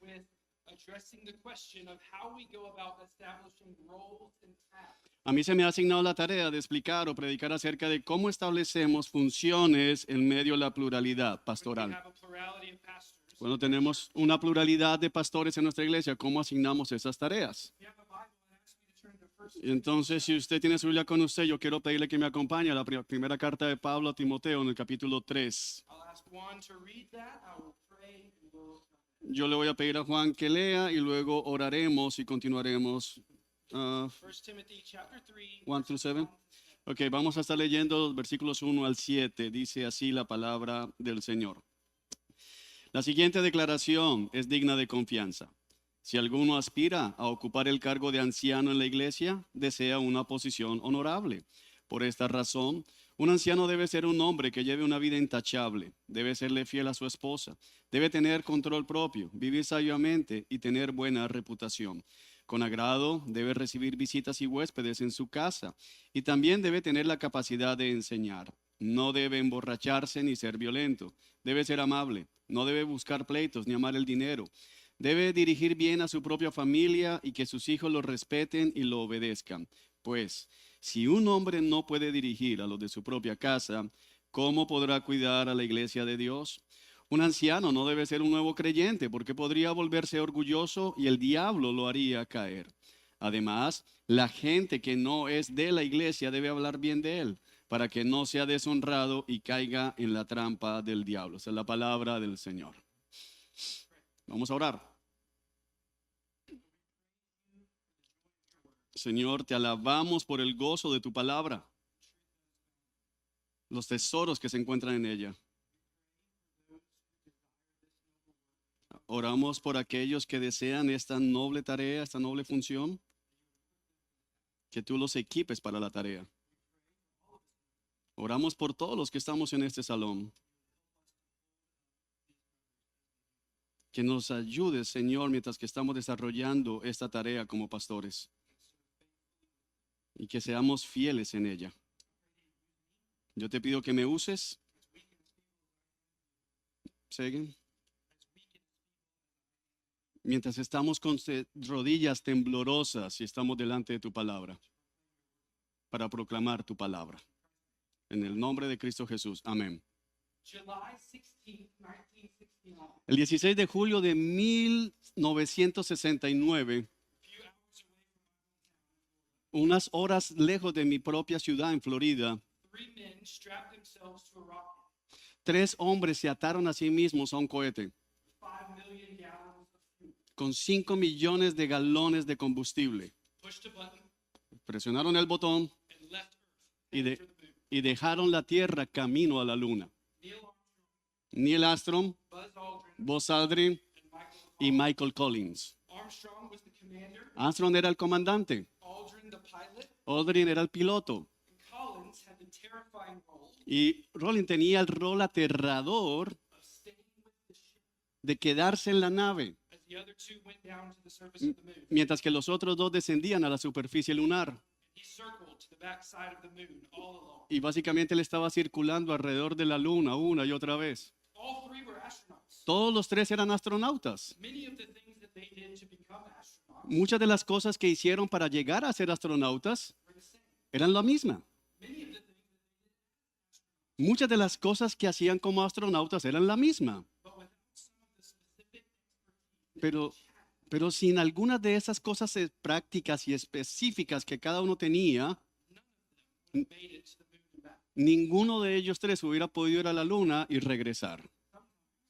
with addressing the question of how we go about establishing roles and tasks. A mí se me ha asignado la tarea de explicar o predicar acerca de cómo establecemos funciones en medio de la pluralidad When we pastoral. have a plurality of pastors, Cuando tenemos una pluralidad de pastores en nuestra iglesia, ¿cómo asignamos esas tareas? if you have a Bible, I ask you to turn to 1 Y entonces, si usted tiene su Biblia con usted, yo quiero pedirle que me acompañe a la primera carta de Pablo a Timoteo en el capítulo 3. I'll ask Juan to read that. I will pray and we'll. Yo le voy a pedir a Juan que lea y luego oraremos y continuaremos. 1 Timothy chapter 3. 1 through verses 7. 1 to 7. Ok, vamos a estar leyendo los versículos 1 al 7. Dice así la palabra del Señor. La siguiente declaración es digna de confianza. Si alguno aspira a ocupar el cargo de anciano en la iglesia, desea una posición honorable. Por esta razón, un anciano debe ser un hombre que lleve una vida intachable, debe serle fiel a su esposa, debe tener control propio, vivir sabiamente y tener buena reputación. Con agrado debe recibir visitas y huéspedes en su casa y también debe tener la capacidad de enseñar. No debe emborracharse ni ser violento, debe ser amable, no debe buscar pleitos ni amar el dinero. Debe dirigir bien a su propia familia y que sus hijos lo respeten y lo obedezcan. Pues, si un hombre no puede dirigir a los de su propia casa, ¿cómo podrá cuidar a la iglesia de Dios? Un anciano no debe ser un nuevo creyente porque podría volverse orgulloso y el diablo lo haría caer. Además, la gente que no es de la iglesia debe hablar bien de él para que no sea deshonrado y caiga en la trampa del diablo. Esa es la palabra del Señor. Vamos a orar. Señor, te alabamos por el gozo de tu palabra, los tesoros que se encuentran en ella. Oramos por aquellos que desean esta noble tarea, esta noble función, que tú los equipes para la tarea. Oramos por todos los que estamos en este salón. Que nos ayudes, Señor, mientras que estamos desarrollando esta tarea como pastores. Y que seamos fieles en ella. Yo te pido que me uses. ¿Siguen? Mientras estamos con rodillas temblorosas y estamos delante de tu palabra. Para proclamar tu palabra. En el nombre de Cristo Jesús. Amén. July 16th, 1969. El 16 de julio de 1969, Few hours away from unas horas lejos de mi propia ciudad en Florida, 3 men strapped themselves to a rocket. 3 hombres se ataron a sí mismos a un cohete 5 million gallons of fuel. con 5 millones de galones de combustible. Pushed a button Presionaron el botón and left Earth. y, Headed for the moon. y dejaron la Tierra camino a la Luna. Neil Armstrong, Neil Armstrong, Buzz Aldrin, Buzz Aldrin and Michael y Collins. Michael Collins. Armstrong was the commander, Armstrong era el comandante, Aldrin the pilot, Aldrin era el piloto and Collins had the terrifying role y Rollins tenía el rol aterrador of staying with the ship de quedarse en la nave, as the other two went down to the surface of the moon. mientras que los otros 2 descendían a la superficie lunar. He circled to the backside of the moon all alone. Y básicamente él estaba circulando alrededor de la luna una y otra vez. All 3 were astronauts. Todos los 3 eran astronautas. Many of the things that they did to become astronauts Muchas de las cosas que hicieron para llegar a ser astronautas were the same. eran la misma. Many of the things, Muchas de las cosas que hacían como astronautas eran la misma. but without some of the specific expertise, Pero sin algunas de esas cosas prácticas y específicas que cada uno tenía, made it to the moon and back. ninguno de ellos 3 hubiera podido ir a la luna y regresar.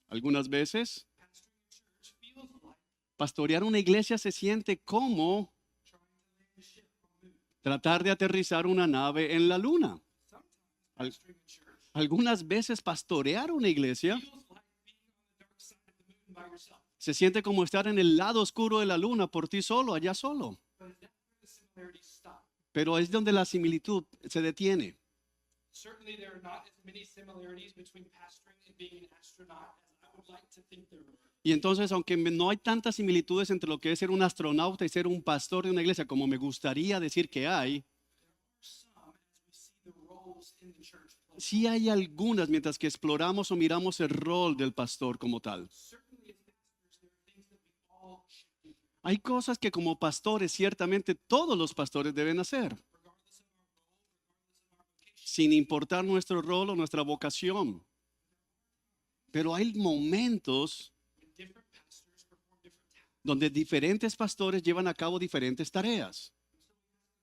Algunas veces, Pastoring a church feels like pastorear una iglesia se siente como trying to land a ship on the moon. tratar de aterrizar una nave en la luna. Sometimes Al- pastoring a church Algunas veces pastorear una iglesia feels like being on the dark side of the moon by yourself. se siente como estar en el lado oscuro de la luna por ti solo, allá solo. But that's where the similarities stop. Pero es donde la similitud se detiene. Certainly, there are not as many similarities between pastoring and being an astronaut as I would like to think there were. Y entonces, aunque no hay tantas similitudes entre lo que es ser un astronauta y ser un pastor de una iglesia como me gustaría decir que hay, Some, as we see the roles in the church play. sí hay algunas mientras que exploramos o miramos el rol del pastor como tal. Certainly, as pastors, there are things that Hay cosas que como pastores ciertamente todos los pastores deben hacer, sin importar nuestro rol o nuestra vocación. Pero hay momentos when different pastors perform different tasks. donde diferentes pastores llevan a cabo diferentes tareas.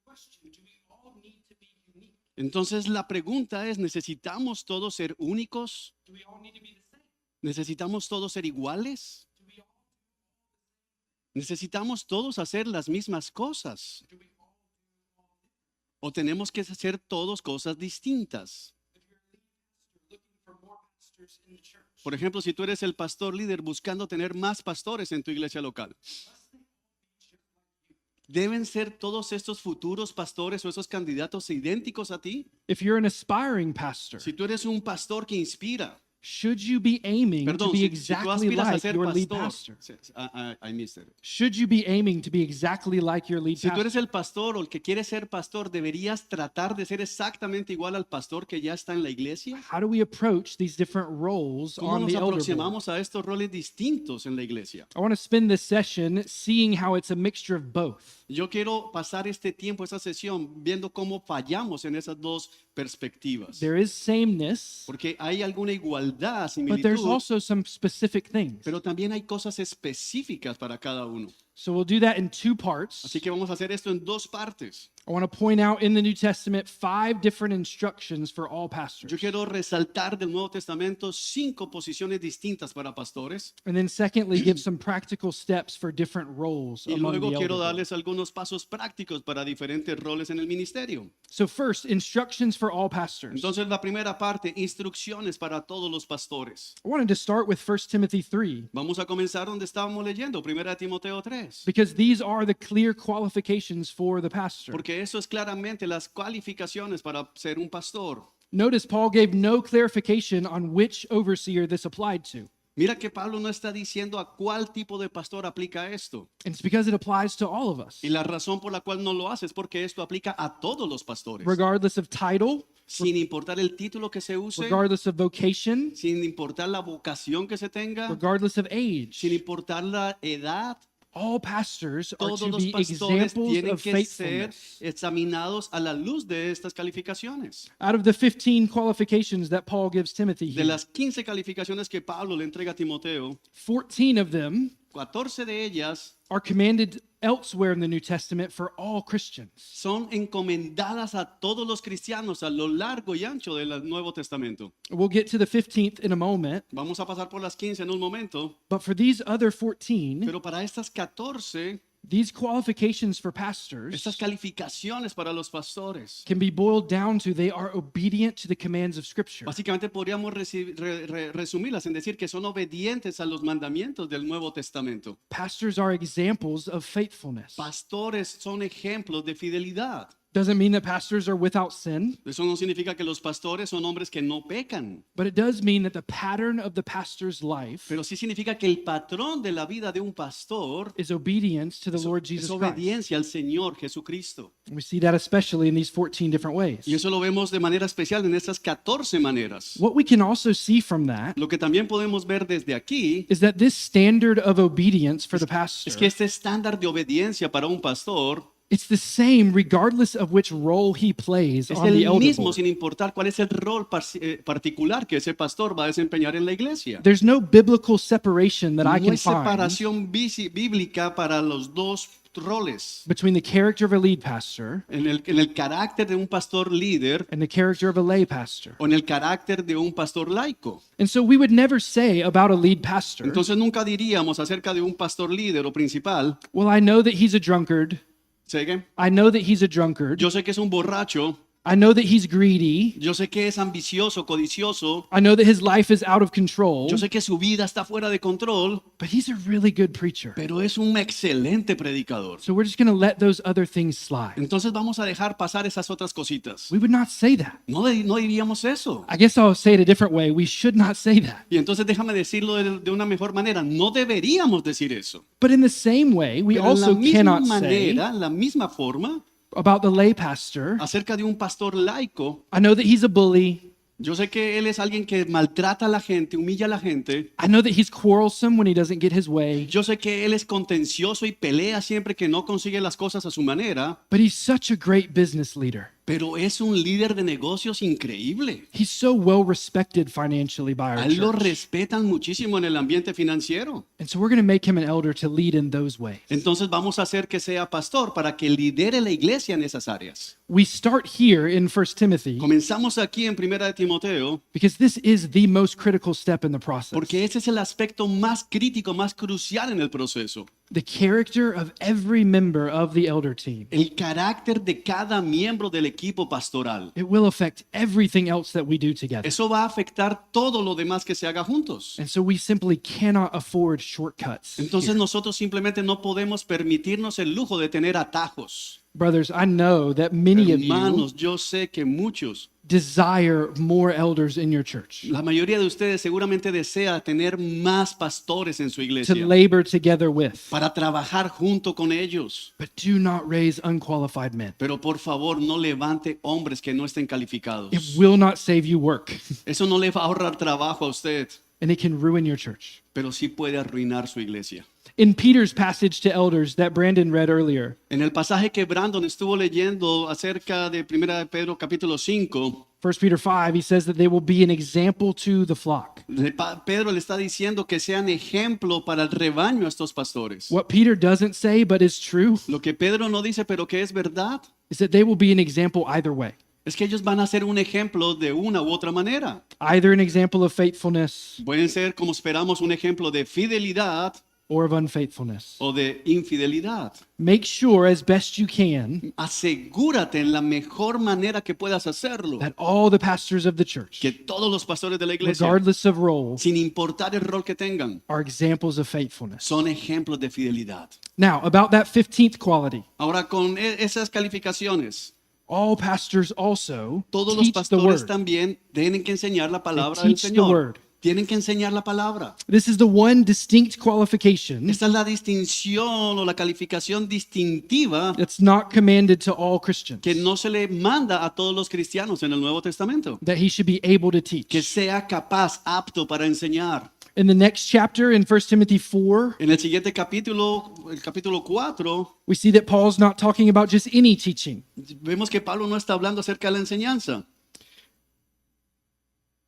Question, do we all need to be unique? Entonces la pregunta es, ¿necesitamos todos ser únicos? Do we all need to be the same? ¿Necesitamos todos ser iguales? Do we all ¿Necesitamos todos hacer las mismas cosas? do we all ¿O tenemos que hacer todos cosas distintas? if you're a lead pastor looking for more pastors in the church? Por ejemplo, si tú eres el pastor líder buscando tener más pastores en tu iglesia local, ¿deben ser todos estos futuros pastores o esos candidatos idénticos a ti? If you're an aspiring pastor, Si tú eres un pastor que inspira, should you be aiming to perdón, be si tú exactly aspiras a like ser your lead pastor, pastor? I missed it. Should you be aiming to be exactly like your lead Si tú pastor? eres el pastor o el que quiere ser pastor, ¿deberías tratar de ser exactamente igual al pastor que ya está en la iglesia? How do we approach these different roles ¿Cómo on nos the elder board? aproximamos a estos roles distintos en la iglesia? I want to spend this session seeing how it's a mixture of both. Yo quiero pasar este tiempo, esta sesión, viendo cómo fallamos en esas dos perspectivas. There is sameness, Porque hay alguna igualdad, but there's similitud, also some specific things. pero también hay cosas específicas para cada uno. So we'll do that in two parts. Así que vamos a hacer esto en dos partes. I want to point out in the New Testament 5 different instructions for all pastors. Yo quiero resaltar del Nuevo Testamento 5 posiciones distintas para pastores. And then secondly, give some practical steps for different roles Y among the luego elder quiero board. darles algunos pasos prácticos para diferentes roles en el ministerio. So first, instructions for all pastors. Entonces, la primera parte, instrucciones para todos los pastores. I wanted to start with 1 Timothy 3 Vamos a comenzar donde estábamos leyendo, 1 Timoteo 3. because these are the clear qualifications for the pastor. Porque eso es claramente las cualificaciones para ser un pastor. Notice Paul gave no clarification on which overseer this applied to. Mira que Pablo no está diciendo a cuál tipo de pastor aplica esto. And it's because it applies to all of us, Y la razón por la cual no lo hace es porque esto aplica a todos los pastores. regardless of title, Sin importar el título que se use, regardless of vocation, sin importar la vocación que se tenga, regardless of sin age. importar la edad, All pastors are todos to los be pastores examples tienen of que ser faithfulness. examinados a la luz de estas calificaciones. Out of the 15 qualifications that Paul gives Timothy De here, las 15 calificaciones que Pablo le entrega a Timoteo, 14 of them 14 de ellas are commanded elsewhere in the New Testament for all Christians. son encomendadas a todos los cristianos a lo largo y ancho del Nuevo Testamento. We'll get to the 15th in a moment, Vamos a pasar por las 15 en un momento, but for these other 14, pero para estas 14, these qualifications for pastors estas calificaciones para los pastores, can be boiled down to they are obedient to the commands of Scripture. básicamente podríamos resumirlas en decir que son obedientes a los mandamientos del Nuevo Testamento. Pastors are examples of faithfulness. Pastores son ejemplos de fidelidad. Doesn't mean that pastors are without sin, Eso no significa que los pastores son hombres que no pecan, but it does mean that the pattern of the pastor's life pero sí significa que el patrón de la vida de un pastor is obedience to the Lord es Jesus Christ. obediencia al Señor Jesucristo. We see that especially in these 14 different ways. Y eso lo vemos de manera especial en estas 14 maneras. What we can also see from that Lo que también podemos ver desde aquí is that this standard of obedience for the es pastor, que este estándar de obediencia para un pastor it's the same regardless of which role he plays es on the el elder mismo board. sin importar cuál es el rol particular que ese pastor va a desempeñar en la iglesia. There's no biblical separation that I No can hay find separación bíblica para los dos roles. between the character of a lead pastor En el carácter de un pastor líder and the character of a lay pastor. o en el carácter de un pastor laico. And so we would never say about a lead pastor, Entonces nunca diríamos acerca de un pastor líder o principal, well, I know that he's a drunkard. ¿sigue? I know that he's a drunkard. Yo sé que es un borracho, I know that he's greedy. yo sé que es ambicioso, codicioso, I know that his life is out of control, yo sé que su vida está fuera de control, but he's a really good preacher. pero es un excelente predicador. So we're just going to let those other things slide. Entonces vamos a dejar pasar esas otras cositas. We would not say that. No diríamos eso. I guess I'll say it a different way. We should not say that. Y entonces déjame decirlo de una mejor manera. No deberíamos decir eso. But in the same way, we Pero en la also misma cannot say manera, en la misma forma, about the lay pastor, acerca de un pastor laico, I know that he's a bully. Yo sé que él es alguien que maltrata a la gente, humilla a la gente. I know that he's quarrelsome when he doesn't get his way, Yo sé que él es contencioso y pelea siempre que no consigue las cosas a su manera, but he's such a great business leader. pero es un líder de negocios increíble. He's so well respected financially by A our él lo church. respetan muchísimo en el ambiente financiero. And so we're going to make him an elder to lead in those ways. Entonces vamos a hacer que sea pastor para que lidere la iglesia en esas áreas. We start here in 1 Timothy Comenzamos aquí en Primera de Timoteo because this is the most critical step in the process. porque ese es el aspecto más crítico, más crucial en el proceso. The character of every member of the elder team. El carácter de cada miembro del equipo pastoral. It will affect everything else that we do together. Eso va a afectar todo lo demás que se haga juntos. And so we simply cannot afford shortcuts. Entonces here. nosotros simplemente no podemos permitirnos el lujo de tener atajos. Brothers, I know that many of you Hermanos, yo sé que muchos, desire more elders in your church la mayoría de ustedes seguramente desea tener más pastores en su to iglesia labor together with, para trabajar junto con ellos. but do not raise unqualified men. Pero por favor, no levante hombres que no estén calificados. It will not save you work, Eso no le va a ahorrar trabajo a usted, and it can ruin your church. pero sí puede arruinar su iglesia. In Peter's passage to elders that Brandon read earlier, En el pasaje que Brandon estuvo leyendo acerca de 1 de Pedro capítulo 5, 1 Peter 5, he says that they will be an example to the flock. Pedro le está diciendo que sean ejemplo para el rebaño a estos pastores. What Peter doesn't say but is true Lo que Pedro no dice, pero que es verdad, is that they will be an example either way. es que ellos van a ser un ejemplo de una u otra manera. Either an example of faithfulness Pueden ser, como esperamos, un ejemplo de fidelidad or of unfaithfulness. o de infidelidad. Make sure as best you can Asegúrate en la mejor manera que puedas hacerlo, that all the pastors of the church, que todos los pastores de la iglesia, regardless of role, sin importar el rol que tengan, are examples of faithfulness. son ejemplos de fidelidad. Now, about that 15th quality, Ahora, con esas calificaciones, all pastors also todos los teach the pastores word. también tienen que enseñar la palabra They del teach the Señor. word. Tienen que enseñar la palabra. This is the one distinct qualification Esta es la distinción o la calificación distintiva that's not commanded to all Christians, que no se le manda a todos los cristianos en el Nuevo Testamento. that he should be able to Que teach. sea capaz, apto para enseñar. In the next chapter, in 1 Timothy 4, En el siguiente capítulo, el capítulo 4, we see that Paul's not talking about just any teaching. vemos que Pablo no está hablando acerca de la enseñanza.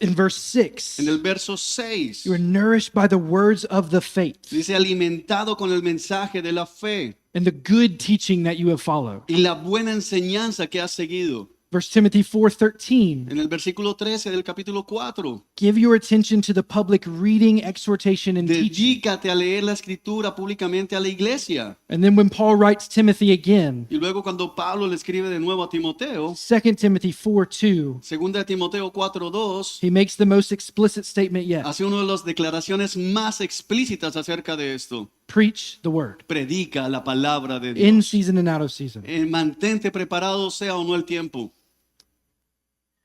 In verse 6, En el verso 6, you are nourished by the words of the faith dice alimentado con el mensaje de la fe and the good teaching that you have followed. y la buena enseñanza que has seguido. 1 Timothy 4:13, En el versículo 13 del capítulo 4, give your attention to the public reading, exhortation, and teaching. dedícate a leer la escritura públicamente a la iglesia. And then when Paul writes Timothy again, Y luego cuando Pablo le escribe de nuevo a Timoteo, 2 Timothy 4:2, segunda de Timoteo 4:2, he makes the most explicit statement yet. hace una de las declaraciones más explícitas acerca de esto. Preach the word Predica la palabra de in Dios. season and out of season. Mantente preparado sea o no el tiempo.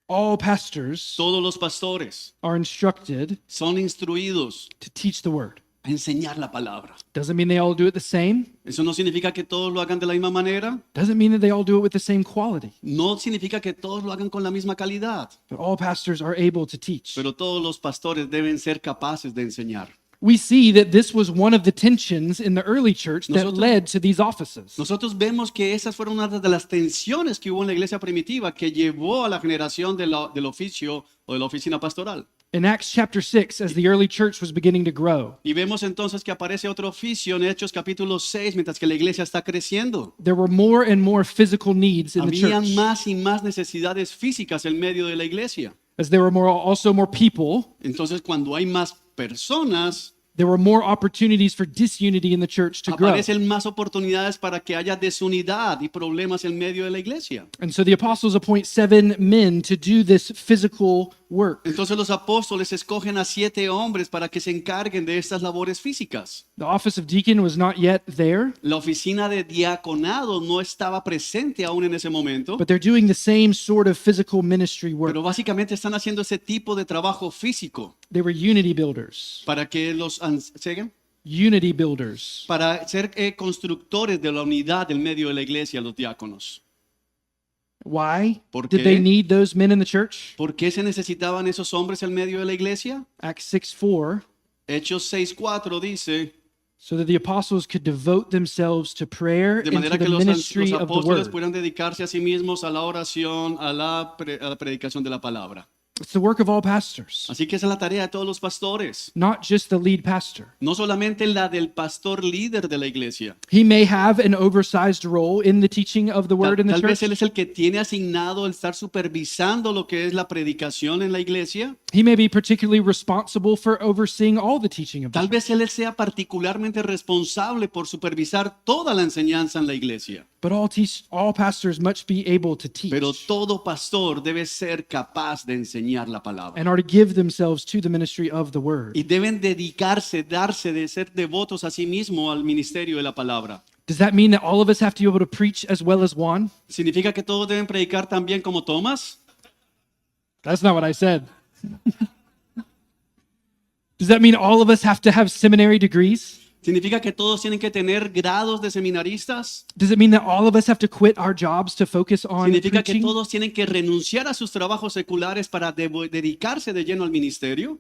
All pastors Todos los pastores are instructed son instruidos to teach the word. a enseñar la palabra. Doesn't mean they all do it the same. Eso no significa que todos lo hagan de la misma manera. Doesn't mean that they all do it with the same quality. No significa que todos lo hagan con la misma calidad. But all pastors are able to teach. Pero todos los pastores deben ser capaces de enseñar. We see that this was one of the tensions in the early church that Nosotros- led to these offices. Nosotros vemos que esas fueron una de las tensiones que hubo en la iglesia primitiva que llevó a la generación del oficio o de la oficina pastoral. In Acts chapter 6, as the early church was beginning to grow, Y vemos entonces que aparece otro oficio en Hechos capítulo 6, mientras que la iglesia está creciendo. there were more and more physical needs in the Habían church. más y más necesidades físicas en medio de la iglesia. As there were also more people, Entonces, cuando hay más personas, there were more opportunities for disunity in the church to grow. aparecen más oportunidades para que haya desunidad y problemas en medio de la iglesia. And so the apostles appoint 7 men to do this physical work. Entonces los apóstoles escogen a 7 hombres para que se encarguen de estas labores físicas. The office of deacon was not yet there, La oficina de diaconado no estaba presente aún en ese momento, but they're doing the same sort of physical ministry work. pero básicamente están haciendo ese tipo de trabajo físico They were unity builders. para que ¿siguen? Unity builders. Para ser constructores de la unidad en medio de la iglesia, los diáconos. Why ¿Por did they qué? need those men in the church? ¿Por qué se necesitaban esos hombres en medio de la iglesia? Acts 6:4, Hechos 6:4 dice, so that the apostles could devote themselves to prayer de and to manera the que los ministry of the apóstoles word. pudieran dedicarse a sí mismos a la oración, a la predicación de la palabra. It's the work of all pastors, Así que esa es la tarea de todos los pastores. not just the lead pastor. No solamente la del pastor líder de la iglesia. He may have an oversized role in the teaching of the word in the Tal vez church. él es el que tiene asignado el estar supervisando lo que es la predicación en la iglesia. He may be particularly responsible for overseeing all the teaching of the Tal church. vez él sea particularmente responsable por supervisar toda la enseñanza en la iglesia. But all pastors must be able to teach Pero todo pastor debe ser capaz de enseñar la palabra. and are to give themselves to the ministry of the word. Y deben dedicarse, darse, de ser devotos a sí mismo al ministerio de la palabra. Does that mean that all of us have to be able to preach as well as Juan? ¿Significa que todos deben predicar también como Tomás? That's not what I said. Does that mean all of us have to have seminary degrees? ¿Significa que todos tienen que tener grados de seminaristas? Does it mean that all of us have to quit our jobs to focus on ¿Significa que preaching? todos tienen que renunciar a sus trabajos seculares para dedicarse de lleno al ministerio?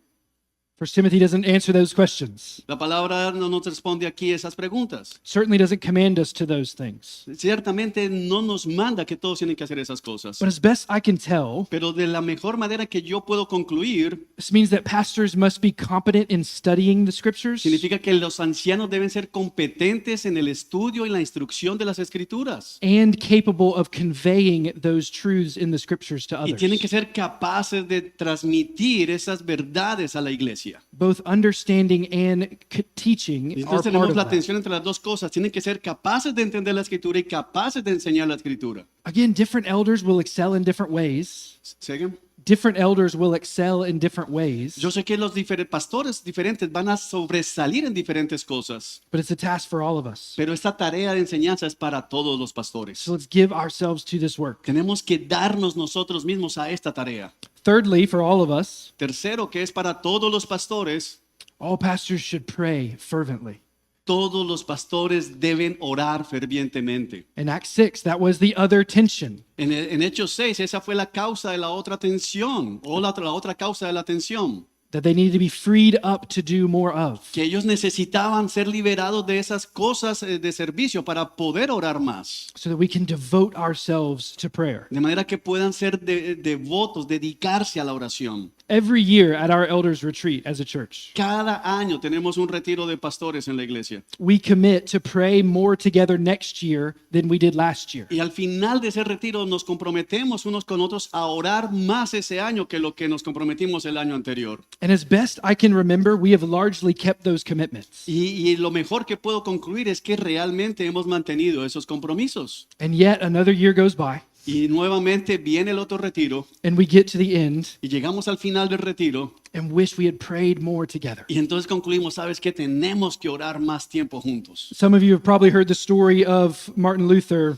First Timothy doesn't answer those questions. La palabra no nos responde aquí esas preguntas. Certainly doesn't command us to those things. Ciertamente no nos manda que todos tienen que hacer esas cosas. But as best I can tell, Pero de la mejor manera que yo puedo concluir, this means that pastors must be competent in studying the scriptures significa que los ancianos deben ser competentes en el estudio y la instrucción de las escrituras. and capable of conveying those truths in the scriptures to Y others. tienen que ser capaces de transmitir esas verdades a la iglesia. Both understanding and teaching Y are entonces part tenemos of la that. tensión entre las dos cosas. Tienen que ser capaces de entender la escritura y capaces de enseñar la escritura. Again, different elders will excel in different ways. ¿Siguen? Different elders will excel in different ways, Yo sé que los pastores diferentes van a sobresalir en diferentes cosas, but it's a task for all of us. pero esta tarea de enseñanza es para todos los pastores. So let's give ourselves to this work. Tenemos que darnos nosotros mismos a esta tarea. Thirdly, for all of us, Tercero, que es para todos los pastores, all pastors should pray fervently. todos los pastores deben orar fervientemente. In Acts 6, that was the other tension. En Hechos 6, esa fue la causa de la otra tensión, o la otra causa de la tensión, That they needed to be freed up to do more of. que ellos necesitaban ser liberados de esas cosas de servicio para poder orar más, So that we can devote ourselves to prayer. de manera que puedan ser devotos, dedicarse a la oración. Every year at our elders retreat as a church, Cada año tenemos un retiro de pastores en la iglesia. we commit to pray more together next year than we did last year. Y al final de ese retiro nos comprometemos unos con otros a orar más ese año que lo que nos comprometimos el año anterior. And as best I can remember, we have largely kept those commitments. Y lo mejor que puedo concluir es que realmente hemos mantenido esos compromisos. And yet another year goes by, Y nuevamente viene el otro retiro and we get to the end y llegamos al final del retiro and wish we had prayed more together. y entonces concluimos, ¿sabes qué? Tenemos que orar más tiempo juntos. Some of you have probably heard the story of Martin Luther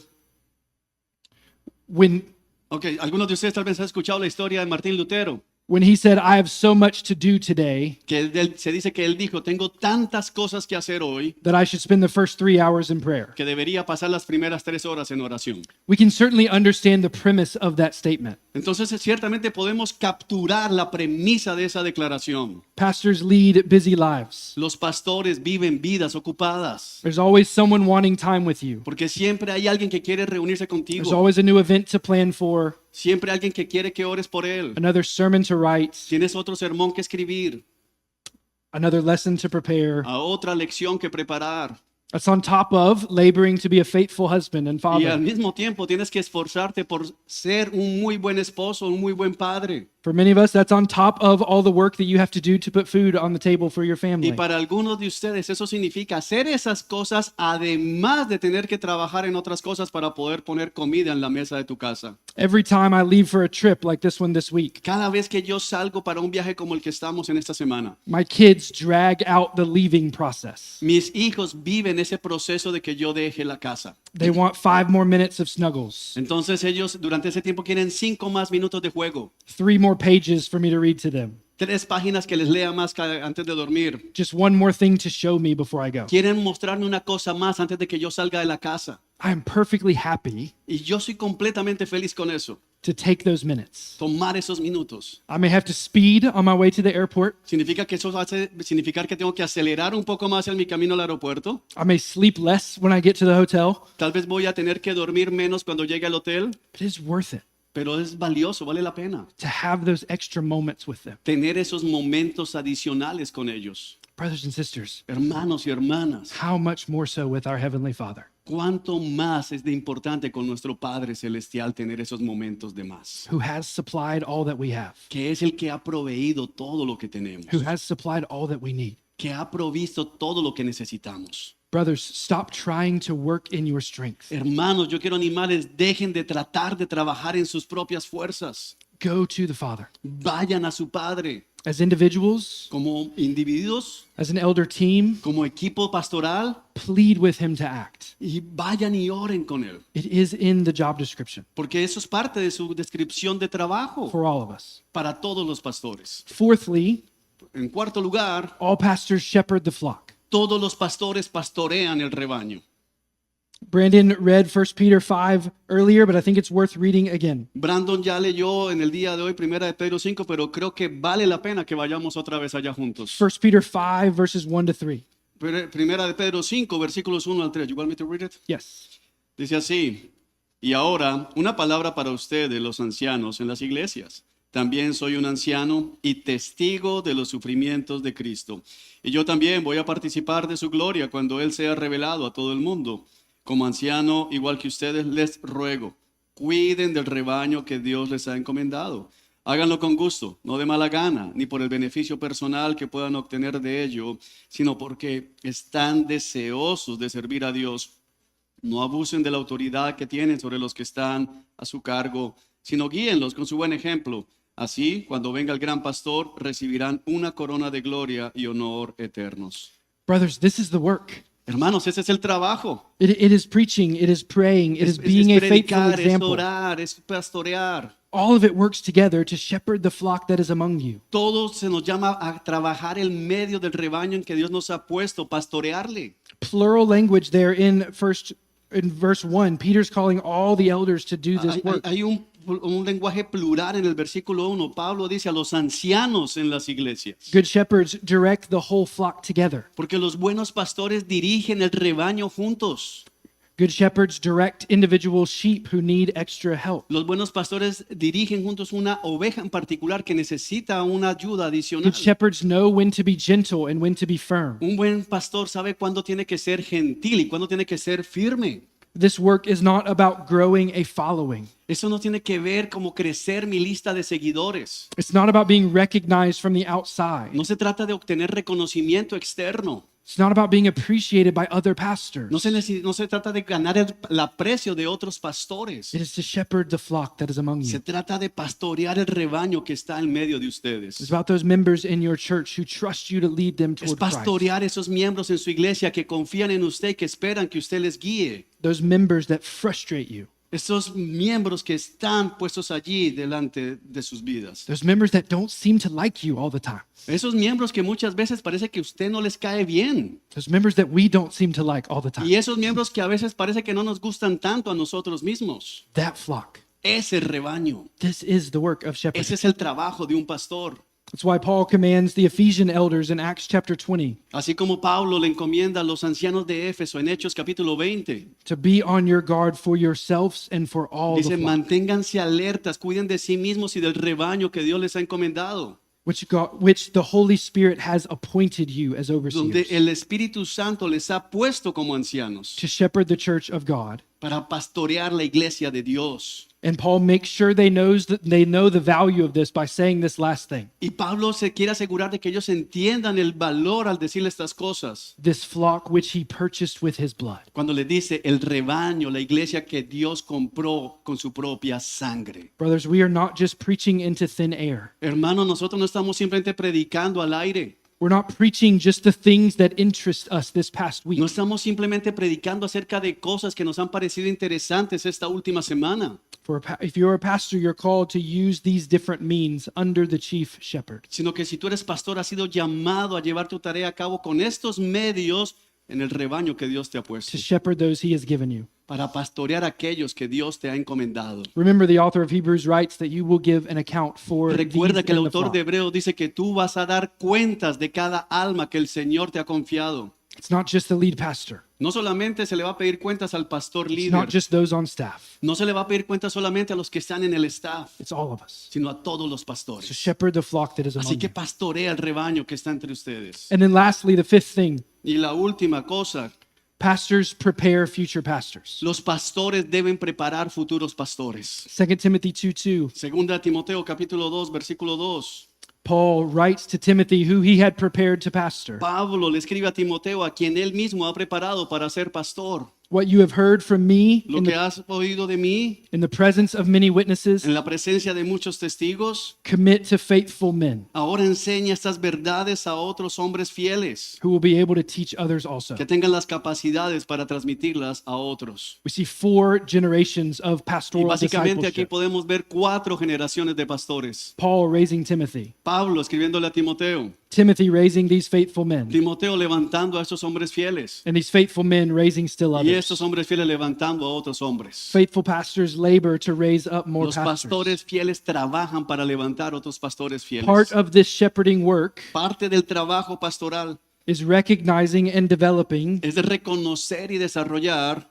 when Ok, algunos de ustedes tal vez han escuchado la historia de Martín Lutero, he said, I have so much to do today que se dice que él dijo, tengo tantas cosas que hacer hoy that I should spend the first 3 hours in prayer. que debería pasar las primeras 3 horas en oración. We can certainly understand the premise of that statement. Entonces ciertamente podemos capturar la premisa de esa declaración. Pastors lead busy lives. Los pastores viven vidas ocupadas, There's always someone wanting time with you. porque siempre hay alguien que quiere reunirse There's contigo, always a new event to plan for, siempre alguien que quiere que ores por él. another sermon to write, Tienes otro sermón que escribir, another lesson to prepare. a otra lección que preparar. That's on top of laboring to be a faithful husband and Y al father. mismo tiempo tienes que esforzarte por ser un muy buen esposo, un muy buen padre. For many of us, that's on top of all the work that you have to do to put food on the table for your Y family. para algunos de ustedes eso significa hacer esas cosas además de tener que trabajar en otras cosas para poder poner comida en la mesa de tu casa. Every time I leave for a trip like this one this week, Cada vez que yo salgo para un viaje como el que estamos en esta semana, my kids drag out the leaving process. mis hijos viven ese proceso de que yo deje la casa. They want 5 more minutes of snuggles, Entonces ellos durante ese tiempo quieren 5 más minutos de juego, 3 more pages for me to read to them. 3 páginas que les lea más antes de dormir. Just one more thing to show me before I go. Quieren mostrarme una cosa más antes de que yo salga de la casa. I am perfectly happy Y yo soy completamente feliz con eso. to take those minutes. Tomar esos minutos. I may have to speed on my way to the airport. Significa que eso hace significar que tengo que acelerar un poco más en mi camino al aeropuerto. I may sleep less when I get to the hotel, Tal vez voy a tener que dormir menos cuando llegue al hotel, but it's worth it pero es valioso, vale la pena. to have those extra moments with them. Tener esos momentos adicionales con ellos. Brothers and sisters, Hermanos y hermanas, how much more so with our Heavenly Father, cuánto más es de importante con nuestro Padre Celestial tener esos momentos de más. who has supplied all that we have, Que es el que ha proveído todo lo que tenemos. who has supplied all that we need. Que ha provisto todo lo que necesitamos. Brothers, stop trying to work in your strength. Hermanos, yo quiero animarles, dejen de tratar de trabajar en sus propias fuerzas. Go to the Father. Vayan a su Padre As individuals, como individuos, as an elder team, como equipo pastoral, plead with Him to act. y vayan y oren con Él. It is in the job description Porque eso es parte de su descripción de trabajo for all of us. para todos los pastores. Fourthly, En cuarto lugar, all pastors shepherd the flock. todos los pastores pastorean el rebaño. Brandon read 1 Peter 5 earlier, but I think it's worth reading again. Brandon ya leyó en el día de hoy primera de Pedro 5, pero creo que vale la pena que vayamos otra vez allá juntos. 1 Peter 5, verses 1 to 3. Primera de Pedro 5, versículos 1 al 3. You want me to read it? Yes. Dice así: y ahora una palabra para ustedes, los ancianos en las iglesias. También soy un anciano y testigo de los sufrimientos de Cristo. Y yo también voy a participar de su gloria cuando Él sea revelado a todo el mundo. Como anciano, igual que ustedes, les ruego, cuiden del rebaño que Dios les ha encomendado. Háganlo con gusto, no de mala gana, ni por el beneficio personal que puedan obtener de ello, sino porque están deseosos de servir a Dios. No abusen de la autoridad que tienen sobre los que están a su cargo, sino guíenlos con su buen ejemplo. Así, cuando venga el gran pastor, recibirán una corona de gloria y honor eternos. Brothers, this is the work. Hermanos, ese es el trabajo. It is preaching, it is praying, it is Es being a faithful predicar, es example. orar, es pastorear. All of it works together to shepherd the flock that is among you. Todo se nos llama a trabajar en medio del rebaño en que Dios nos ha puesto, pastorearle. Plural language there in verse 1. Peter's calling all the elders to do this work. Hay un lenguaje plural en el versículo 1. Pablo dice a los ancianos en las iglesias. Good shepherds direct the whole flock together. Porque los buenos pastores dirigen el rebaño juntos. Good shepherds direct individual sheep who need extra help. Los buenos pastores dirigen juntos una oveja en particular que necesita una ayuda adicional. Good shepherds know when to be gentle and when to be firm. Un buen pastor sabe cuándo tiene que ser gentil y cuándo tiene que ser firme. This work is not about growing a following. Eso no tiene que ver como crecer mi lista de seguidores. It's not about being recognized from the outside. No se trata de obtener reconocimiento externo. It's not about being appreciated by other pastors. No se trata de ganar el aprecio de otros pastores. It is to shepherd the flock that is among Se you. trata de pastorear el rebaño que está en medio de It's ustedes. about those members in your church who trust you to lead them Es toward Christ. pastorear esos miembros en su iglesia que confían en usted y que esperan que usted les guíe. Those members that frustrate you. Esos miembros que están puestos allí delante de sus vidas. Those members that don't seem to like you all the time. Esos miembros que muchas veces parece que usted no les cae bien. Those members that we don't seem to like all the time. Y esos miembros que a veces parece que no nos gustan tanto a nosotros mismos. That flock. Ese rebaño. This is the work of shepherding. Ese es el trabajo de un pastor. That's why Paul commands the Ephesian elders in Acts chapter 20 Así como Pablo le encomienda a los ancianos de Éfeso en Hechos capítulo 20. to be on your guard for yourselves and for all the Dice, flock, manténganse alertas, cuiden de sí mismos y del rebaño que Dios les ha encomendado. which the Holy Spirit has appointed you as Donde overseers el Espíritu Santo les ha puesto como ancianos to shepherd the church of God. para pastorear la iglesia de Dios. And Paul makes sure they know the value of this by saying this last thing. Y Pablo se quiere asegurar de que ellos entiendan el valor al decirle estas cosas. This flock which he purchased with his blood. Cuando le dice el rebaño, la iglesia que Dios compró con su propia sangre. Brothers, we are not just preaching into thin air. Hermanos, nosotros no estamos simplemente predicando al aire. We're not preaching just the things that interest us this past week. No estamos simplemente predicando acerca de cosas que nos han parecido interesantes esta última semana, If you're a pastor, you're called to use these different means under the chief shepherd. sino que si tú eres pastor, has sido llamado a llevar tu tarea a cabo con estos medios en el rebaño que Dios te ha puesto, To shepherd those he has given you. para pastorear a aquellos que Dios te ha encomendado. Remember, the author of Hebrews writes that you will give an account for Recuerda these que el in the autor flock. de Hebreos dice que tú vas a dar cuentas de cada alma que el Señor te ha confiado. It's not just the lead pastor. No solamente se le va a pedir cuentas al pastor It's not líder, just those on staff. no se le va a pedir cuentas solamente a los que están en el staff, It's all of us. sino a todos los So pastores. shepherd the flock that is Así among que you. pastorea el rebaño que está entre ustedes. And then lastly, the fifth thing, Y la última cosa, pastors prepare future pastors. los pastores deben preparar futuros pastores. 2 Timothy 2:2. Segunda Timoteo capítulo 2, versículo 2. Paul writes to Timothy who he had prepared to pastor. Pablo le escribe a Timoteo, a quien él mismo ha preparado para ser pastor. What you have heard from me Lo que has oído de mí in the presence of many witnesses, en la presencia de muchos testigos, commit to faithful men ahora enseña estas verdades a otros hombres fieles who will be able to teach others also. que tengan las capacidades para transmitirlas a otros. We see 4 generations of Y pastoral básicamente aquí discipleship. podemos ver 4 generaciones de pastores. Paul raising Timothy, Pablo escribiéndole a Timoteo, Timothy raising these faithful men, Timoteo levantando a estos hombres fieles and these faithful men raising still y others. estos hombres fieles levantando a otros hombres. Faithful pastors labor to raise up more Los pastors. pastores fieles trabajan para levantar otros pastores fieles. Part of this shepherding work Parte del trabajo pastoral is recognizing and developing es de reconocer y desarrollar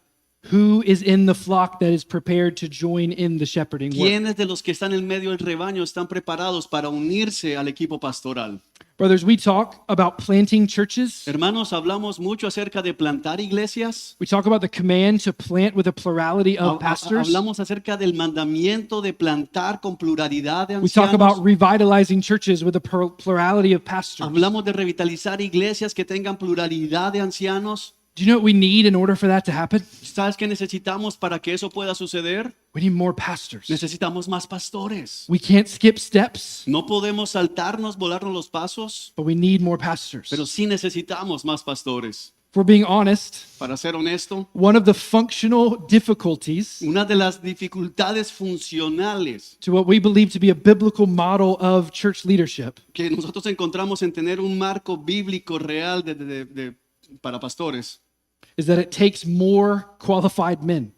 who is in the flock that is prepared to join in the shepherding work. quiénes de los que están en medio del rebaño están preparados para unirse al equipo pastoral. Brothers, we talk about planting churches. Hermanos, hablamos mucho acerca de plantar iglesias. We talk about the command to plant with a plurality of pastors. Hablamos acerca del mandamiento de plantar con pluralidad de We talk about ancianos. revitalizing churches with a plurality of pastors. Hablamos de revitalizar iglesias que tengan pluralidad de ancianos. Do you know what we need in order for that to happen? ¿Sabes qué necesitamos para que eso pueda suceder? We need more pastors. Necesitamos más pastores. We can't skip steps, No podemos saltarnos, volarnos los pasos, but we need more pastors. pero sí necesitamos más pastores. If we're being honest, Para ser honesto, one of the functional difficulties una de las dificultades funcionales to what we believe to be a biblical model of church leadership que nosotros encontramos en tener un marco bíblico real para pastores is that it takes more qualified men.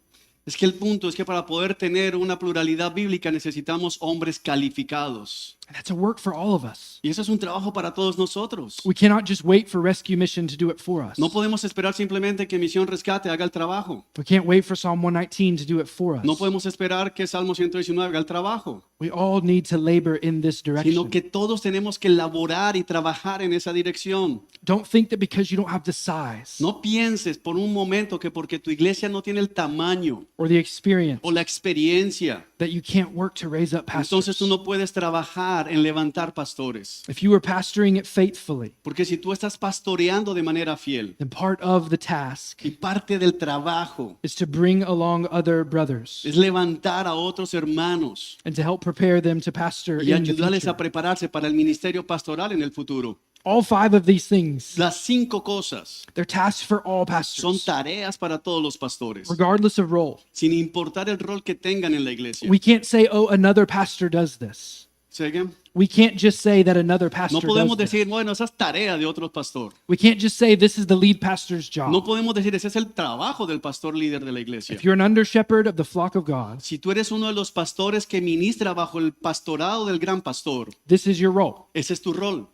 es que el punto es que para poder tener una pluralidad bíblica necesitamos hombres calificados. And that's a work for all of us. Y eso es un trabajo para todos nosotros. We cannot just wait for Rescue Mission to do it for us. No podemos esperar simplemente que Misión Rescate haga el trabajo. We can't wait for Psalm 119 to do it for us. No podemos esperar que Salmo 119 haga el trabajo, We all need to labor in this sino direction. que todos tenemos que laborar y trabajar en esa dirección. Don't think that because you don't have the size No pienses por un momento que porque tu iglesia no tiene el tamaño or the experience o la experiencia, that you can't work to raise up entonces pastors. tú no puedes trabajar en levantar pastores. If you are pastoring it faithfully, Porque si tú estás pastoreando de manera fiel then part of the task y parte del trabajo is to bring along other brothers es levantar a otros hermanos and to help prepare them to pastor y in the ayudarles a future. prepararse para el ministerio pastoral en el futuro. All 5 of these things, Las 5 cosas they're tasks for all son pastors, tareas para todos los pastores, regardless of role. sin importar el rol que tengan en la iglesia. We can't say, oh, another pastor does this. ¿Siguen? We can't just say that another No pastor podemos does this. decir, bueno, esa es tarea de otro pastor. We can't just say this is the lead pastor's job. No podemos decir, ese es el trabajo del pastor líder de la iglesia. If you're an under shepherd of the flock of God, Si tú eres uno de los pastores que ministra bajo el pastorado del gran pastor, this is your role. ese es tu rol.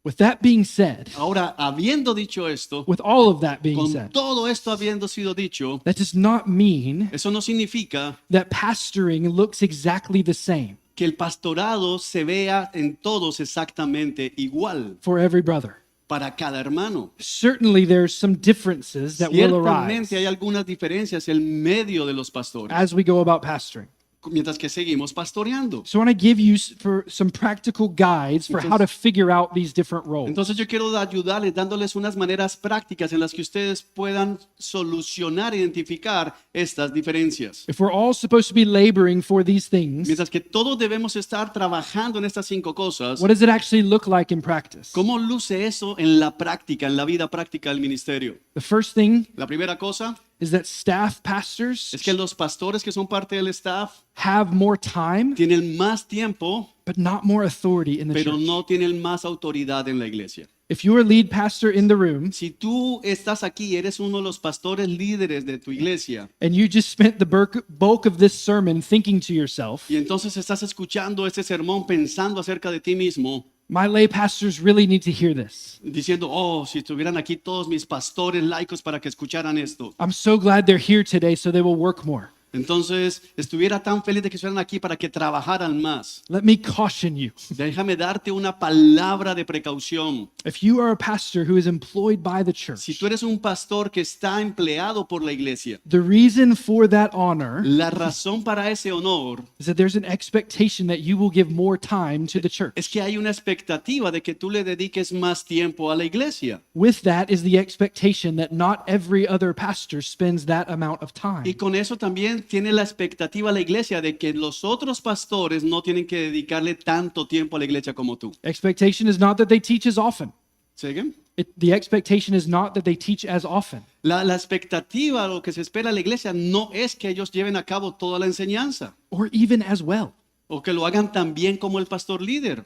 With that being said, Ahora, habiendo dicho esto, with all of that being con said, todo esto habiendo sido dicho, that does not mean eso no significa that pastoring looks exactly the same que el pastorado se vea en todos exactamente igual for every brother. para cada hermano. Certainly, there's some differences that will arise Ciertamente hay algunas diferencias en medio de los pastores as we go about pastoring. mientras que seguimos pastoreando. So I want to give you for some practical guides for how to figure out these different roles. Entonces yo quiero ayudarles dándoles unas maneras prácticas en las que ustedes puedan solucionar, identificar estas diferencias. If we're all supposed to be laboring for these things, Mientras que todos debemos estar trabajando en estas 5 cosas, what does it actually look like in practice? ¿cómo luce eso en la práctica, en la vida práctica del ministerio? The first thing La primera cosa is that staff pastors es que los pastores que son parte del staff have more time, tienen más tiempo, but not more authority in the pero church. no tienen más autoridad en la iglesia. If you're a lead pastor in the room Si tú estás aquí, eres uno de los pastores líderes de tu iglesia, and you just spent the bulk of this sermon thinking to yourself, y entonces estás escuchando este sermón pensando acerca de ti mismo, my lay pastors really need to hear this. diciendo, oh, si estuvieran aquí todos mis pastores laicos para que escucharan esto. I'm so glad they're here today so they will work more. Entonces, estuviera tan feliz de que estuvieran aquí para que trabajaran más. Let me caution you. Déjame darte una palabra de precaución. If you are a pastor who is employed by the Si church, tú eres un pastor que está empleado por la iglesia, the reason for that honor la razón para ese honor is that there's an expectation that you will give more time to the church. es que hay una expectativa de que tú le dediques más tiempo a la iglesia. With that is the expectation that not every other pastor spends that amount of time. Y con eso también tiene la expectativa la iglesia de que los otros pastores no tienen que dedicarle tanto tiempo a la iglesia como tú. Expectation is not that they teach as often. ¿Siguen? The expectation is not that they teach as often. La expectativa, lo que se espera de la iglesia no es que ellos lleven a cabo toda la enseñanza Or even as well. o que lo hagan tan bien como el pastor líder.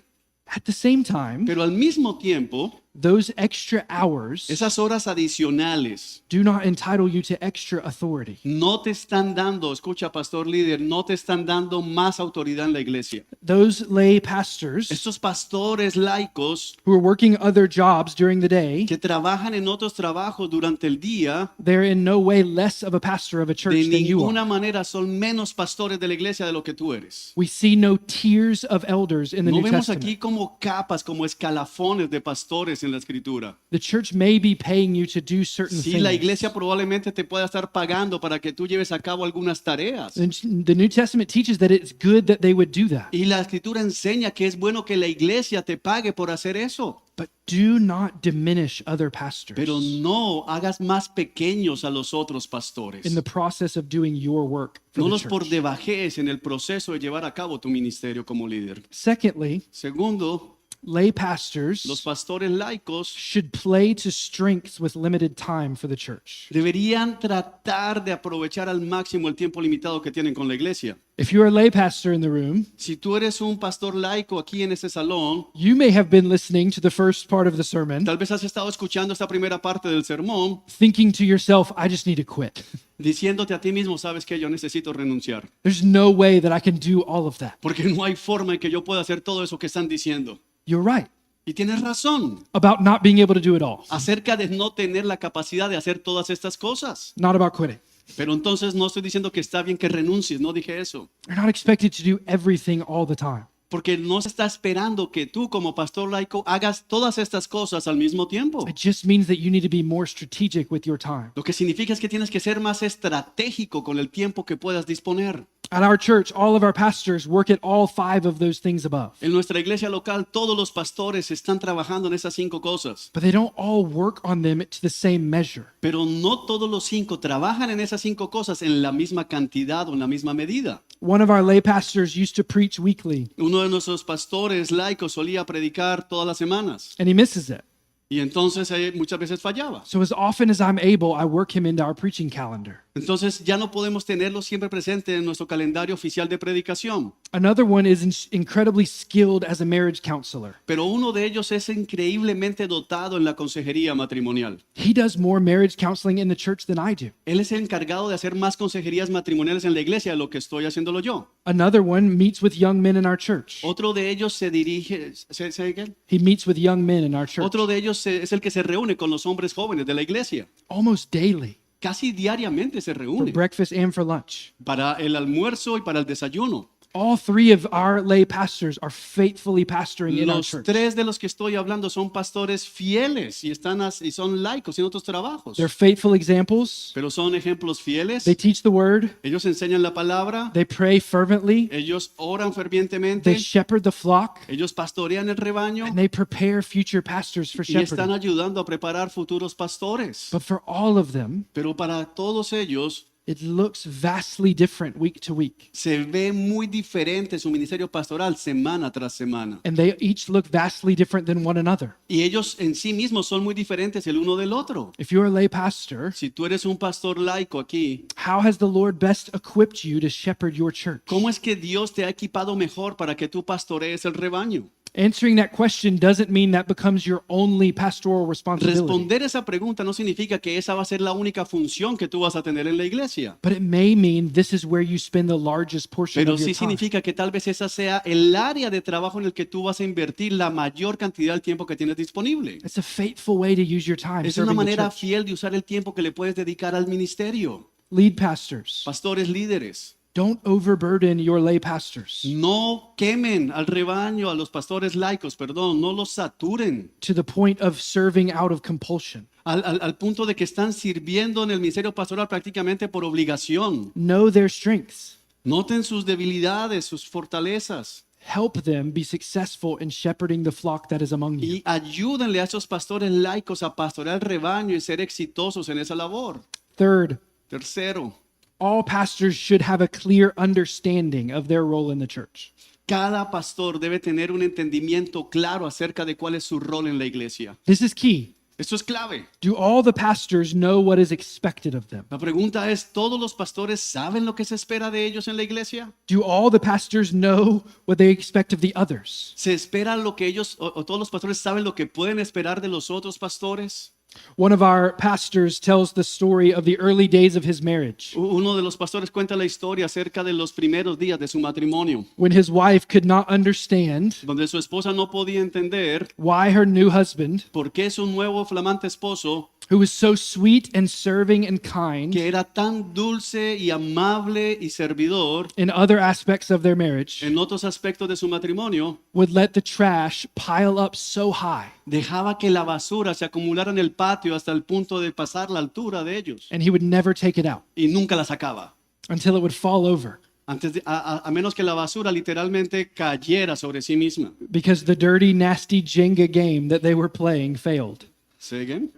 At the same time, Pero al mismo tiempo, those extra hours esas horas adicionales do not entitle you to extra authority. no te están dando, escucha pastor líder, no te están dando más autoridad en la iglesia. Those lay pastors Estos pastores laicos who are working other jobs during the day, que trabajan en otros trabajos durante el día, they're in no way less of a pastor of a de church than you are. ninguna manera son menos pastores de la iglesia de lo que tú eres. We see no tiers of elders in the No New vemos Testament. aquí como capas, como escalafones de pastores en la escritura. The church may be paying you to do certain Sí, la things. iglesia probablemente te pueda estar pagando para que tú lleves a cabo algunas tareas. The New Testament teaches that it's good that they would do that. Y la escritura enseña que es bueno que la iglesia te pague por hacer eso. But do not diminish other pastors Pero no hagas más pequeños a los otros pastores. in the process of doing your work for No the los por church. debajés en el proceso de llevar a cabo tu ministerio como líder. Secondly, Segundo, lay los pastors pastores laicos should play to strengths with limited time for the church. deberían tratar de aprovechar al máximo el tiempo limitado que tienen con la iglesia. If you're a lay pastor in the room, Si tú eres un pastor laico aquí en este salón, you may have been listening to the first part of the sermon, tal vez has estado escuchando esta primera parte del sermón, thinking to yourself, I just need to quit. diciéndote a ti mismo, sabes que yo necesito renunciar, There's no way that I can do all of that. porque no hay forma en que yo pueda hacer todo eso que están diciendo. You're right Y tienes razón about not being able to do it all, acerca de no tener la capacidad de hacer todas estas cosas. not about quitting. Pero entonces no estoy diciendo que está bien que renuncies, no dije eso. You're not expected to do everything all the time. Porque no se está esperando que tú como pastor laico hagas todas estas cosas al mismo tiempo. It just means that you need to be more strategic with your time. Lo que significa es que tienes que ser más estratégico con el tiempo que puedas disponer. At our church, all of our pastors work at all 5 of those things above. En nuestra iglesia local todos los pastores están trabajando en esas 5 cosas. But they don't all work on them to the same measure. Pero no todos los 5 trabajan en esas 5 cosas en la misma cantidad o en la misma medida. One of our lay pastors used to preach weekly, Uno de nuestros pastores laicos solía predicar todas las semanas. and he misses it. Y entonces muchas veces fallaba. So as often as I'm able, I work him into our preaching calendar. Entonces ya no podemos tenerlo siempre presente en nuestro calendario oficial de predicación. Another one is incredibly skilled as a marriage counselor. Pero uno de ellos es increíblemente dotado en la consejería matrimonial. He does more marriage counseling in the church than I do. Él es el encargado de hacer más consejerías matrimoniales en la iglesia de lo que estoy haciéndolo yo. Another one meets with young men in our church. Otro de ellos se dirige, ¿sé qué? He meets with young men in our church Otro de ellos es el que se reúne con los hombres jóvenes de la iglesia. almost daily Casi diariamente se for reúne breakfast and for lunch. para el almuerzo y para el desayuno. All three of our lay pastors are faithfully pastoring in our Los church. tres de los que estoy hablando son pastores fieles y y son laicos en otros trabajos. They're faithful examples. Pero son ejemplos fieles. They teach the word. Ellos enseñan la palabra. They pray fervently. Ellos oran They fervientemente. shepherd the flock. Ellos pastorean el rebaño. And they prepare future pastors for Y están shepherding. ayudando a preparar futuros pastores. But for all of them, Pero para todos ellos it looks vastly different week to week. se ve muy diferente su ministerio pastoral semana tras semana. And they each look vastly different than one another. Y ellos en sí mismos son muy diferentes el uno del otro. If you're a lay pastor, Si tú eres un pastor laico aquí, how has the Lord best equipped you to shepherd your church? ¿cómo es que Dios te ha equipado mejor para que tú pastorees el rebaño? Answering that question doesn't mean that becomes your only pastoral responsibility. Responder esa pregunta no significa que esa va a ser la única función que tú vas a tener en la iglesia, But it may mean this is where you spend the largest portion pero of your sí time. significa que tal vez esa sea el área de trabajo en el que tú vas a invertir la mayor cantidad del tiempo que tienes disponible. It's a faithful way to use your time Es una serving the manera church. fiel de usar el tiempo que le puedes dedicar al ministerio. Lead pastors, Pastores líderes, don't overburden your lay pastors no quemen al rebaño, a los pastores laicos, perdón, no los saturen to the point of serving out of compulsion. al punto de que están sirviendo en el ministerio pastoral prácticamente por obligación. Know their strengths. Noten sus debilidades, sus fortalezas Help them be successful in shepherding the flock that is among you. y ayúdenle a esos pastores laicos a pastorear el rebaño y ser exitosos en esa labor. Third, Tercero, all pastors should have a clear understanding of their role in the church. cada pastor debe tener un entendimiento claro acerca de cuál es su rol en la iglesia. This is key. Esto es clave. Do all the pastors know what is expected of them? La pregunta es, ¿todos los pastores saben lo que se espera de ellos en la iglesia? Do all the pastors know what they expect of the others? ¿Se espera lo que ellos, o todos los pastores saben lo que pueden esperar de los otros pastores? One of our pastors tells the story of the early days of his marriage Uno de los pastores cuenta la historia acerca de los primeros días de su matrimonio, when his wife could not understand donde su esposa no podía entender why her new husband, por qué su nuevo flamante esposo, who was so sweet and serving and kind que era tan dulce y amable y servidor in other aspects of their marriage, en otros aspectos de su matrimonio, would let the trash pile up so high dejaba que la basura se acumulara en el patio hasta el punto de pasar la altura de ellos and he would never take it out y nunca la sacaba. until it would fall over A menos que la basura literalmente cayera sobre sí misma. because the dirty, nasty Jenga game that they were playing failed. Say again?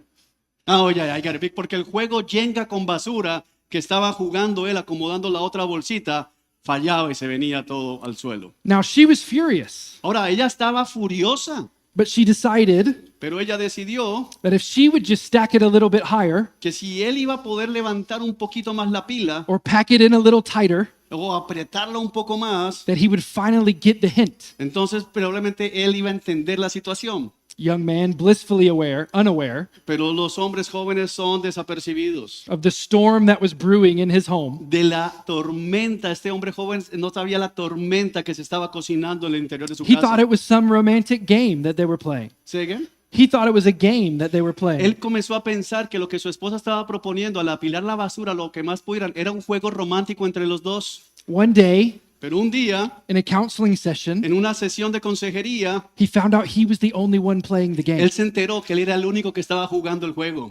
Oh, yeah, I got it. Porque el juego Jenga con basura que estaba jugando él acomodando la otra bolsita fallaba y se venía todo al suelo. Now she was furious, Ahora, ella estaba furiosa, but she decided pero ella decidió that if she would just stack it a little bit higher que si él iba a poder levantar un poquito más la pila or pack it in a little tighter, o apretarla un poco más, that he would finally get the hint. entonces probablemente él iba a entender la situación. Young man, blissfully unaware Pero los hombres jóvenes son desapercibidos. of the storm that was brewing in his home, De la tormenta, este hombre joven no sabía la tormenta que se estaba cocinando en el interior de su he thought casa. it was some romantic game that they were playing. ¿Say again? He thought it was a game that they were playing. Él comenzó a pensar que lo que su esposa estaba proponiendo al apilar la basura, lo que más pudieran, era un juego romántico entre los dos. One day, Pero un día, in a counseling session, en una sesión de consejería, he found out he was the only one playing the game. él se enteró que él era el único que estaba jugando el juego.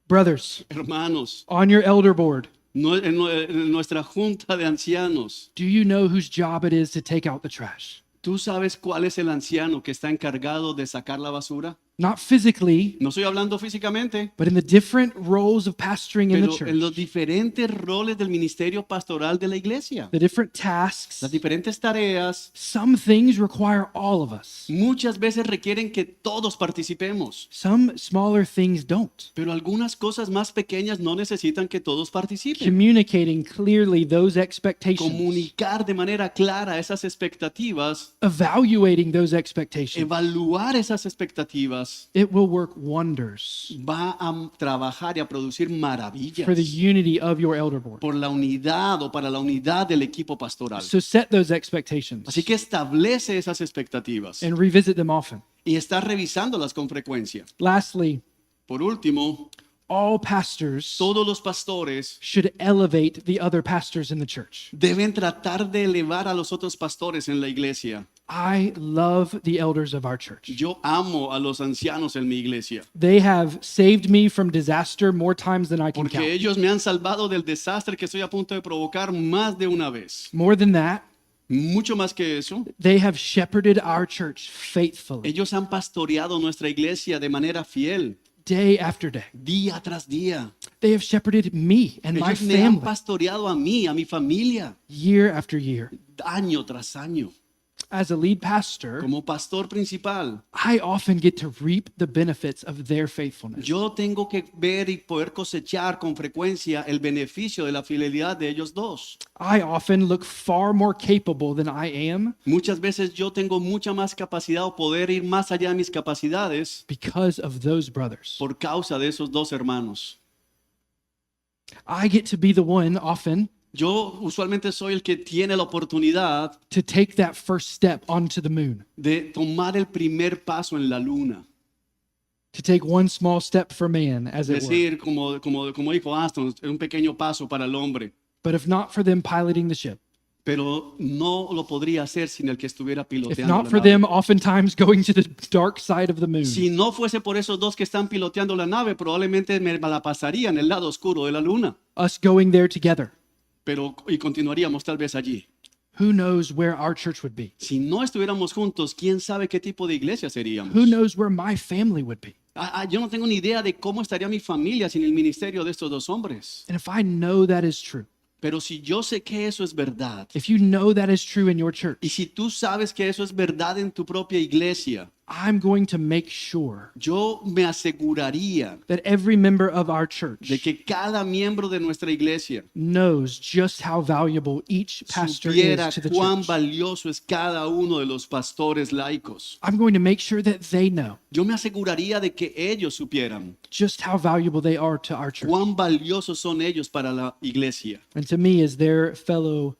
Brothers, Hermanos, on your elder board, en nuestra junta de ancianos, do you know whose job it is to take out the trash? ¿tú sabes cuál es el anciano que está encargado de sacar la basura? Not physically, No estoy hablando físicamente, but in the different roles of pastoring in the pero en los church, diferentes roles del ministerio pastoral de la iglesia, the different tasks. las diferentes tareas, Some things require all of us. muchas veces requieren que todos participemos, Some smaller things don't. pero algunas cosas más pequeñas no necesitan que todos participen. Communicating clearly those expectations, Comunicar de manera clara esas expectativas, evaluating those expectations, evaluar esas expectativas, it will work wonders va a trabajar y a producir maravillas for the unity of your elder board. por la unidad o para la unidad del equipo pastoral. So set those expectations Así que establece esas expectativas and revisit them often. y está revisándolas con frecuencia. Lastly, Por último, all pastors Todos los pastores should elevate the other pastors in the church. deben tratar de elevar a los otros pastores en la iglesia. I love the elders of our church. Yo amo a los ancianos en mi iglesia, They have saved me from disaster more times than I can porque count. ellos me han salvado del desastre que estoy a punto de provocar más de una vez. More than that, Mucho más que eso, they have shepherded our church faithfully, ellos han pastoreado nuestra iglesia de manera fiel, day after day. día tras día. They have shepherded me and my Ellos me han family pastoreado a mí, a mi familia, year after year. año tras año. As a lead pastor, Como pastor principal, I often get to reap the benefits of their faithfulness. yo tengo que ver y poder cosechar con frecuencia el beneficio de la fidelidad de ellos dos. I often look far more capable than I am Muchas veces yo tengo mucha más capacidad o poder ir más allá de mis capacidades because of those brothers. por causa de esos dos hermanos. I get to be the one often Yo usualmente soy el que tiene la oportunidad to take that first step onto the moon, de tomar el primer paso en la luna. to take one small step for man, as it were. Decir, como dijo Aston, un pequeño paso para el hombre. But if not for them piloting the ship, Pero no lo podría hacer sin el que estuviera if piloteando not la for nave. them oftentimes going to the dark side of the moon, Si no fuese por esos dos que están piloteando la nave, probablemente me la pasaría en el lado oscuro de la luna. us going there together, Y continuaríamos tal vez allí. who knows where our church would be? Si no estuviéramos juntos, ¿quién sabe qué tipo de iglesia seríamos? Who knows where my family would be? Yo no tengo ni idea de cómo estaría mi familia sin el ministerio de estos dos hombres. And if I know that is true, Pero si yo sé que eso es verdad, if you know that is true in your church, y si tú sabes que eso es verdad en tu propia iglesia, I'm going to make sure yo me aseguraría that every member of our church de que cada miembro de nuestra iglesia knows just how valuable each pastor supiera is to the cuán church. valioso es cada uno de los pastores laicos. I'm going to make sure that they know Yo me aseguraría de que ellos supieran just how valuable they are to our church. cuán valiosos son ellos para la iglesia And to me, as their fellow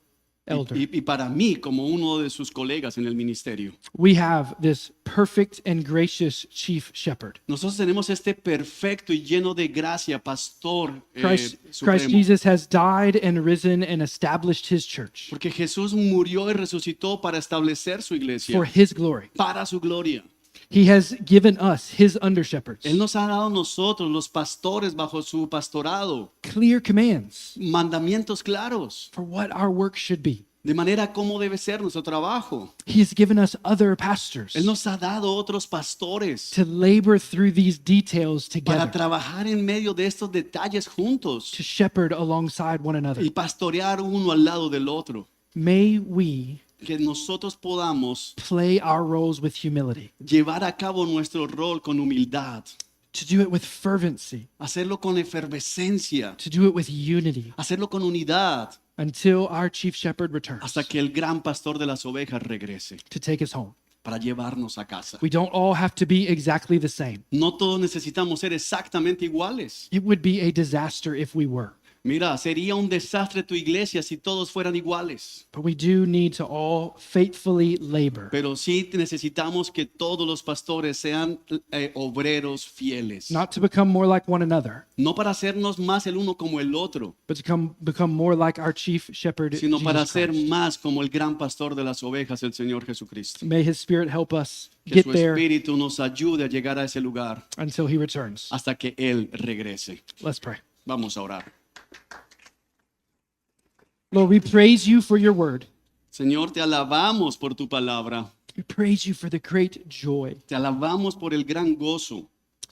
elder, y para mí como uno de sus colegas en el ministerio. we have this perfect and gracious chief shepherd. Nosotros tenemos este perfecto y lleno de gracia pastor Christ supremo. Jesus has died and risen and established his church Porque Jesús murió y resucitó para establecer su iglesia, for his glory. para su gloria. He has given us, his under shepherds, Él nos ha dado a nosotros, los pastores, bajo su pastorado, clear commands mandamientos claros, for what our work should be. de manera cómo debe ser nuestro trabajo. He has given us other pastors Él nos ha dado otros pastores to labor through these details para together, trabajar en medio de estos detalles juntos to shepherd alongside one another. y pastorear uno al lado del otro. May we Que nosotros podamos play our roles with humility, llevar a cabo nuestro rol con humildad, to do it with fervency, hacerlo con efervescencia, to do it with unity, hacerlo con unidad, until our chief shepherd returns hasta que el gran pastor de las ovejas regrese to take us home. para llevarnos a casa. We don't all have to be exactly the same. No todos necesitamos ser exactamente iguales. It would be a disaster if we were. Mira, sería un desastre tu iglesia si todos fueran iguales. But we do need to all faithfully labor, Pero sí necesitamos que todos los pastores sean obreros fieles. not to become more like one another, No para hacernos más el uno como el otro, but to become more like our chief shepherd, sino para Jesus ser Christ. más como el gran pastor de las ovejas, el Señor Jesucristo. May his spirit help us Que get su there espíritu nos ayude a llegar a ese lugar until he returns. hasta que Él regrese. Let's pray. Vamos a orar. Lord, we praise you for your word. Señor, te alabamos por tu palabra. We praise you for the great joy Te alabamos por el gran gozo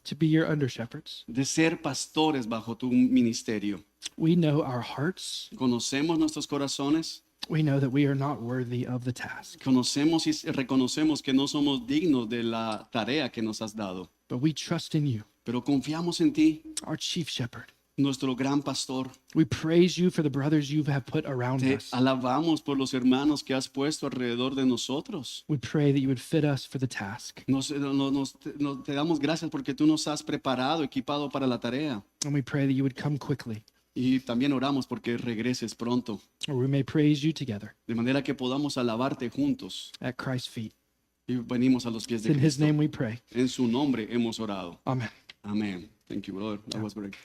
to be your under shepherds. de ser pastores bajo tu ministerio. We know our hearts. Conocemos nuestros corazones, We know that we are not worthy of the task, conocemos y reconocemos que no somos dignos de la tarea que nos has dado, but we trust in you, pero confiamos en ti, our chief shepherd. nuestro gran pastor. We praise you for the brothers you have put around Te us. alabamos por los hermanos que has puesto alrededor de nosotros. We pray that you would fit us for the task. Te damos gracias porque tú nos has preparado, equipado para la tarea. And we pray that you would come quickly, Y también oramos porque regreses pronto, or we may praise you together de manera que podamos alabarte juntos. at Christ's feet. Y venimos a los pies It's de in his Cristo. name we pray. En su nombre hemos orado. Amen. Amén. Thank you, brother. That was great.